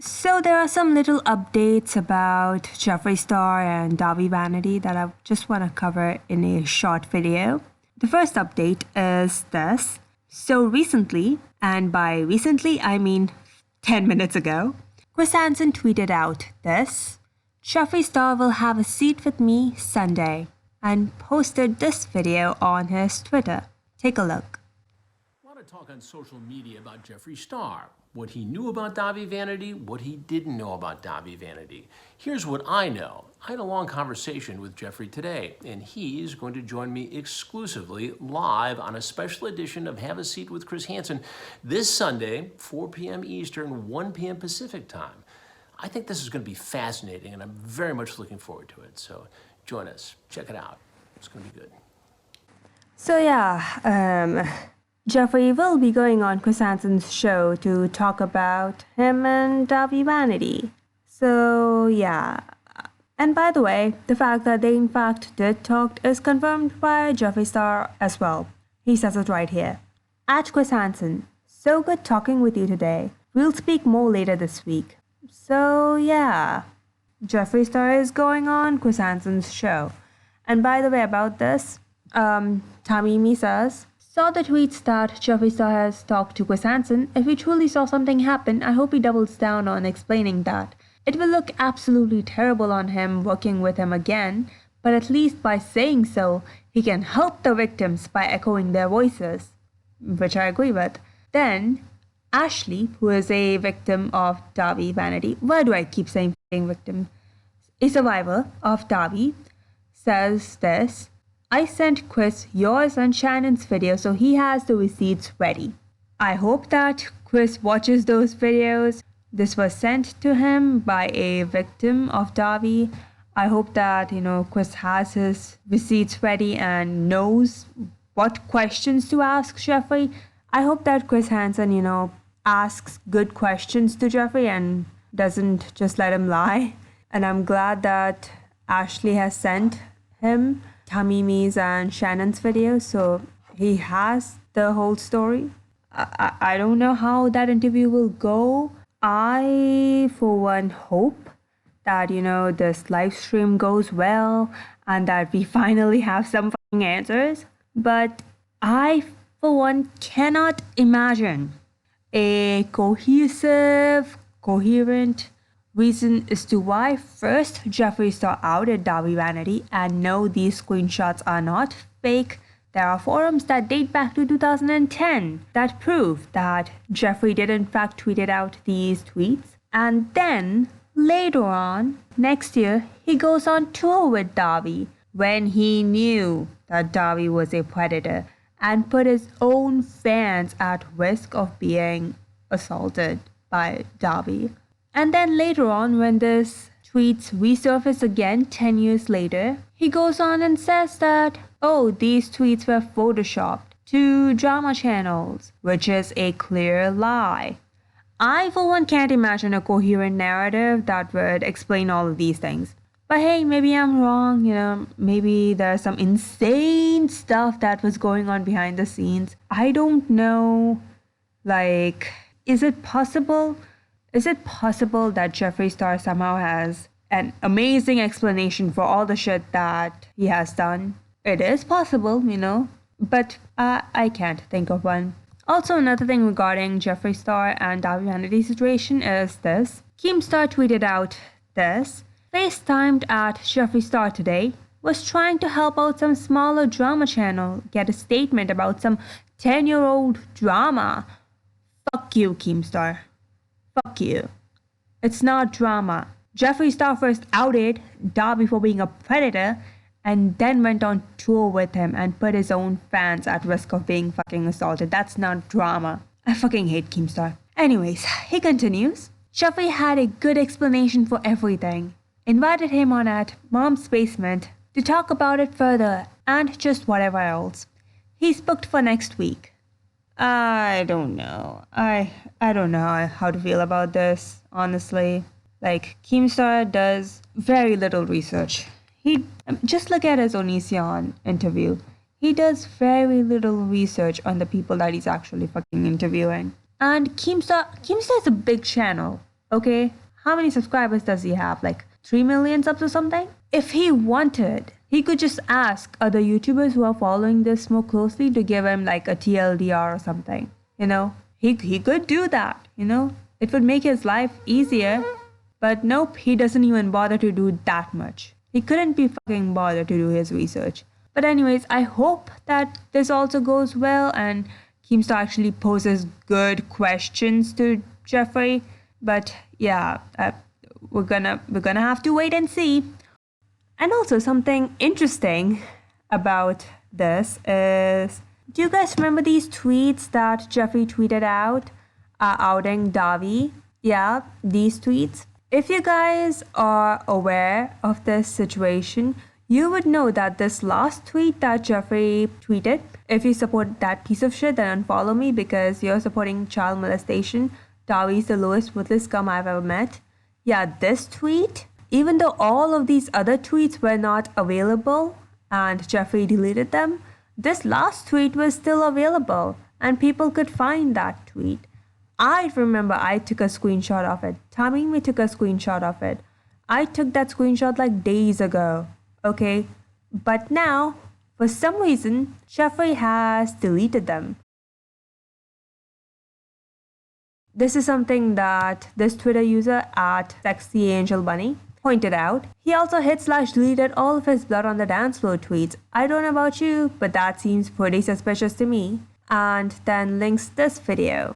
So there are some little updates about Jeffree Star and dahvie Vanity that I just want to cover in a short video. The first update is this. So recently, and by recently I mean 10 minutes ago, Chris Hansen tweeted out this: Jeffree Star will have a seat with me Sunday, and posted this video on his Twitter. Take a look. A lot of talk on social media about Jeffree Star. What he knew about dahvie Vanity, what he didn't know about dahvie Vanity. Here's what I know. I had a long conversation with Jeffree today, and he's going to join me exclusively live on a special edition of Have a Seat with Chris Hansen this Sunday, 4 p.m. Eastern, 1 p.m. Pacific time. I think this is going to be fascinating, and I'm very much looking forward to it. So join us. Check it out. It's going to be good. So Jeffree will be going on Chris Hansen's show to talk about him and dahvie Vanity. So yeah. And by the way, the fact that they in fact did talk is confirmed by Jeffree Star as well. He says it right here. At Chris Hansen, so good talking with you today. We'll speak more later this week. So yeah, Jeffree Star is going on Chris Hansen's show. And by the way, about this, Tamimi says, saw the tweets that Jeffree Star has talked to Chris Hansen. If he truly saw something happen, I hope he doubles down on explaining that. It will look absolutely terrible on him working with him again, but at least by saying so, he can help the victims by echoing their voices, which I agree with. Then, Ashley, who is a victim of dahvie Vanity, why do I keep saying victim? A survivor of dahvie, says this: I sent Chris yours and Shannon's video, so he has the receipts ready. I hope that Chris watches those videos. This was sent to him by a victim of dahvie. I hope that, Chris has his receipts ready and knows what questions to ask Jeffree. I hope that Chris Hansen, asks good questions to Jeffree and doesn't just let him lie. And I'm glad that Ashley has sent him Tamimi's and Shannon's video, so he has the whole story. I don't know how that interview will go. I, for one, hope that, this live stream goes well and that we finally have some fucking answers. But I, for one, cannot imagine a coherent reason as to why first Jeffree Star outed dahvie Vanity, and no, these screenshots are not fake. There are forums that date back to 2010 that prove that Jeffree did in fact tweeted out these tweets. And then later on, next year, he goes on tour with dahvie when he knew that dahvie was a predator and put his own fans at risk of being assaulted by dahvie. And then later on, when this tweets resurface again 10 years later, he goes on and says that, oh, these tweets were photoshopped to drama channels, which is a clear lie. I, for one, can't imagine a coherent narrative that would explain all of these things. But hey, maybe I'm wrong, maybe there's some insane stuff that was going on behind the scenes. I don't know, is it possible? Is it possible that Jeffree Star somehow has an amazing explanation for all the shit that he has done? It is possible, but I can't think of one. Also, another thing regarding Jeffree Star and dahvie Vanity situation is this. Keemstar tweeted out this: FaceTimed at Jeffree Star today, was trying to help out some smaller drama channel get a statement about some 10-year-old drama. Fuck you, Keemstar. Fuck you. It's not drama. Jeffree Star first outed dahvie for being a predator and then went on tour with him and put his own fans at risk of being fucking assaulted. That's not drama. I fucking hate Keemstar. Anyways, he continues. Jeffree had a good explanation for everything. Invited him on at Mom's basement to talk about it further and just whatever else. He's booked for next week. I don't know. I don't know how to feel about this, honestly. Keemstar does very little research. He just look at his Onision interview. He does very little research on the people that he's actually fucking interviewing. And Keemstar is a big channel, Okay, how many subscribers does he have? Like 3 million subs or something? If he wanted, he could just ask other YouTubers who are following this more closely to give him like a TLDR or something. You know, he could do that, you know? It would make his life easier. But nope, he doesn't even bother to do that much. He couldn't be fucking bothered to do his research. But anyways, I hope that this also goes well and Keemstar actually poses good questions to Jeffree. But yeah, we're gonna have to wait and see. And also something interesting about this is, do you guys remember these tweets that Jeffree tweeted out outing dahvie? Yeah, these tweets. If you guys are aware of this situation, you would know that this last tweet that Jeffree tweeted, if you support that piece of shit, then unfollow me because you're supporting child molestation. dahvie is the lowest worthless scum I've ever met. Yeah, this tweet, even though all of these other tweets were not available and Jeffree deleted them, this last tweet was still available and people could find that tweet. I remember I took a screenshot of it. Tamimi took a screenshot of it. I took that screenshot like days ago. Okay? But now, for some reason, Jeffree has deleted them. This is something that this Twitter user at SexyAngelBunny pointed out. He also hit/deleted all of his blood on the dance floor tweets. I don't know about you, but that seems pretty suspicious to me. And then links this video.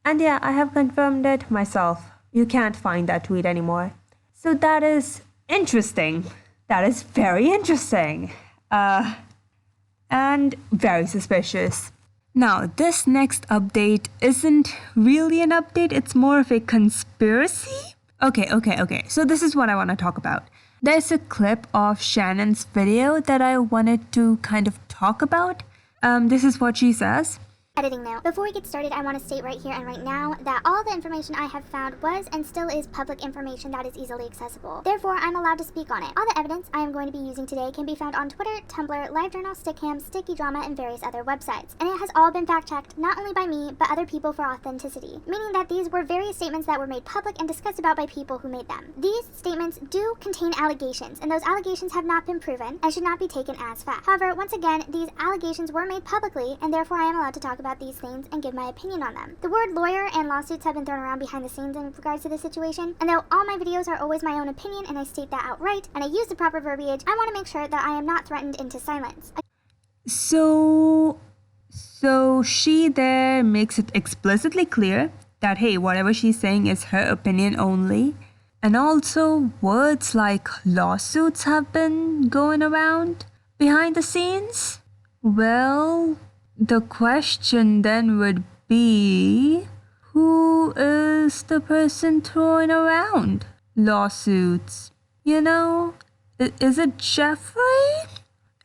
And yeah, I have confirmed it myself. You can't find that tweet anymore. So that is interesting. That is very interesting. And very suspicious. Now, this next update isn't really an update, it's more of a conspiracy? Okay. So this is what I want to talk about. There's a clip of Shannon's video that I wanted to kind of talk about. This is what she says. Editing now. Before we get started, I want to state right here and right now that all the information I have found was and still is public information that is easily accessible. Therefore, I'm allowed to speak on it. All the evidence I am going to be using today can be found on Twitter, Tumblr, LiveJournal, Stickam, Sticky Drama, and various other websites. And it has all been fact-checked, not only by me, but other people for authenticity. Meaning that these were various statements that were made public and discussed about by people who made them. These statements do contain allegations, and those allegations have not been proven and should not be taken as fact. However, once again, these allegations were made publicly, and therefore I am allowed to talk about these things and give my opinion on them. The word lawyer and lawsuits have been thrown around behind the scenes in regards to this situation, and though all my videos are always my own opinion and I state that outright and I use the proper verbiage, I want to make sure that I am not threatened into silence. So she there makes it explicitly clear that hey, whatever she's saying is her opinion only. And also words like lawsuits have been going around behind the scenes. Well, the question then would be, who is the person throwing around lawsuits? You know, is it Jeffree?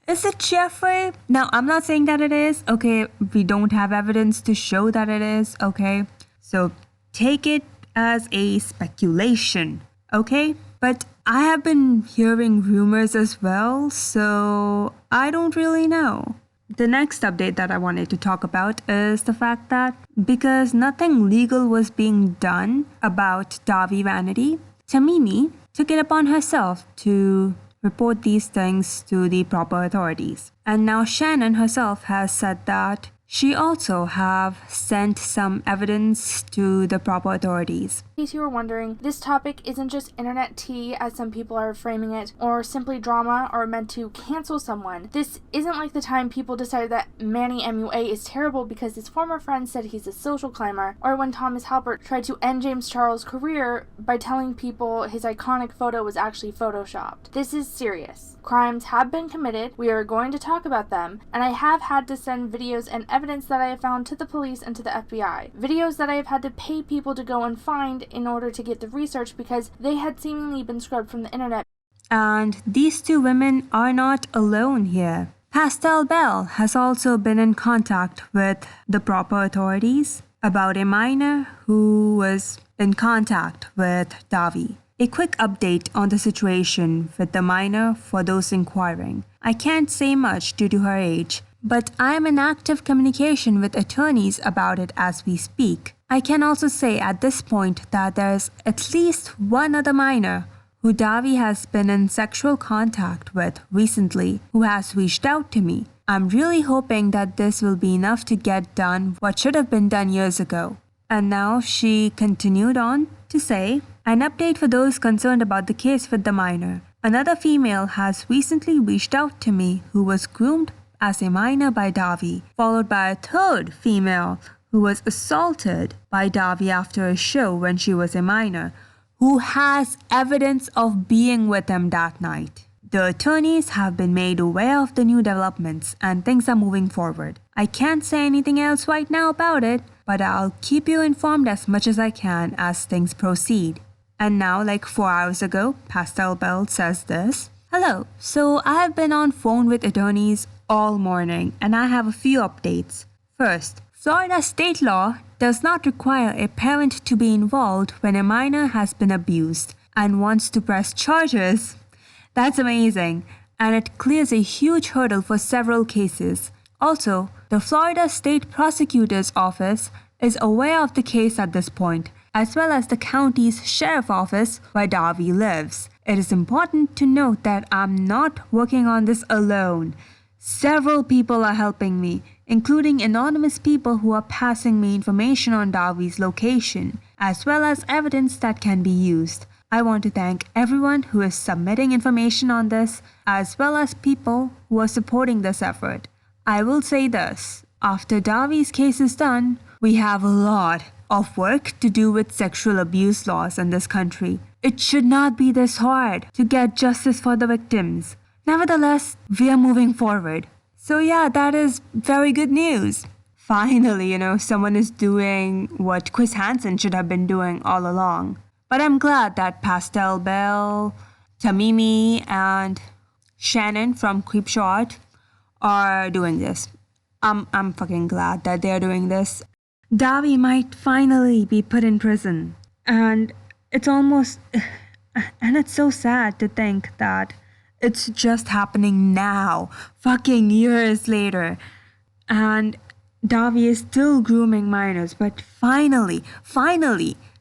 Is it Jeffree? Now, I'm not saying that it is. Okay, we don't have evidence to show that it is. Okay, so take it as a speculation. Okay, but I have been hearing rumors as well, so I don't really know. The next update that I wanted to talk about is the fact that because nothing legal was being done about dahvie vanity, Tamimi took it upon herself to report these things to the proper authorities. And now Shannon herself has said that she also have sent some evidence to the proper authorities. In case you were wondering, this topic isn't just internet tea as some people are framing it, or simply drama or meant to cancel someone. This isn't like the time people decided that Manny MUA is terrible because his former friend said he's a social climber, or when Thomas Halpert tried to end James Charles' career by telling people his iconic photo was actually photoshopped. This is serious. Crimes have been committed, we are going to talk about them, and I have had to send videos and evidence that I have found to the police and to the FBI. Videos that I have had to pay people to go and find in order to get the research because they had seemingly been scrubbed from the internet. And these two women are not alone here. Pastel Bell has also been in contact with the proper authorities about a minor who was in contact with dahvie. A quick update on the situation with the minor for those inquiring. I can't say much due to her age, but I am in active communication with attorneys about it as we speak. I can also say at this point that there's at least one other minor who dahvie has been in sexual contact with recently who has reached out to me. I'm really hoping that this will be enough to get done what should have been done years ago. And now she continued on to say, an update for those concerned about the case with the minor. Another female has recently reached out to me who was groomed as a minor by dahvie, followed by a third female who was assaulted by dahvie after a show when she was a minor, who has evidence of being with him that night. The attorneys have been made aware of the new developments and things are moving forward. I can't say anything else right now about it, but I'll keep you informed as much as I can as things proceed. And now, like 4 hours ago, Pastel Bell says this. Hello, so I have been on phone with attorneys all morning and I have a few updates. First, Florida state law does not require a parent to be involved when a minor has been abused and wants to press charges. That's amazing, and it clears a huge hurdle for several cases. Also, the Florida State Prosecutor's Office is aware of the case at this point, as well as the county's sheriff office where dahvie lives. It is important to note that I'm not working on this alone. Several people are helping me, including anonymous people who are passing me information on dahvie's location, as well as evidence that can be used. I want to thank everyone who is submitting information on this, as well as people who are supporting this effort. I will say this, after dahvie's case is done, we have a lot of work to do with sexual abuse laws in this country. It should not be this hard to get justice for the victims. Nevertheless, we are moving forward. So yeah, that is very good news. Finally, someone is doing what Chris Hansen should have been doing all along. But I'm glad that Pastel Bell, Tamimi, and Shannon from Creepshow Art are doing this. I'm fucking glad that they're doing this. Dahvie might finally be put in prison. And it's so sad to think that it's just happening now, fucking years later. And dahvie is still grooming minors, but finally,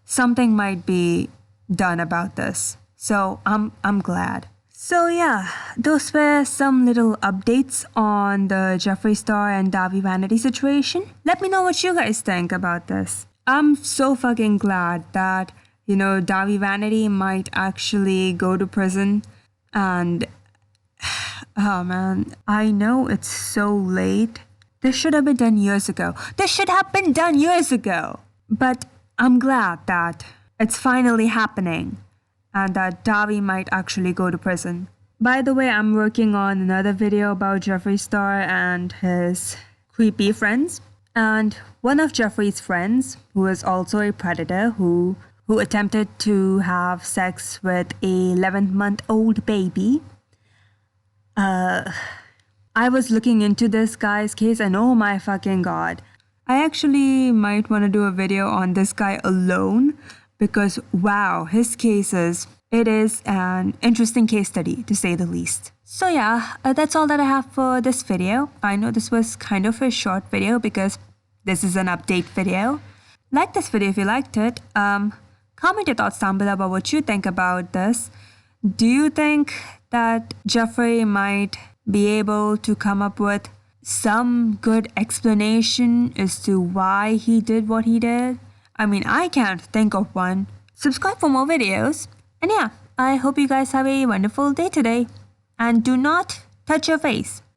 something might be done about this. So I'm glad. So yeah, those were some little updates on the Jeffree Star and dahvie vanity situation. Let me know what you guys think about this. I'm so fucking glad that, dahvie vanity might actually go to prison. And, oh man, I know it's so late. This should have been done years ago. But I'm glad that it's finally happening and that dahvie might actually go to prison. By the way, I'm working on another video about Jeffree Star and his creepy friends. And one of Jeffree's friends, who is also a predator who attempted to have sex with a 11-month-old baby. I was looking into this guy's case and oh my fucking god. I actually might want to do a video on this guy alone because wow, his cases, it is an interesting case study to say the least. So yeah, that's all that I have for this video. I know this was kind of a short video because this is an update video. Like this video if you liked it. Comment your thoughts down below about what you think about this. Do you think that Jeffree might be able to come up with some good explanation as to why he did what he did? I mean, I can't think of one. Subscribe for more videos. And yeah, I hope you guys have a wonderful day today. And do not touch your face.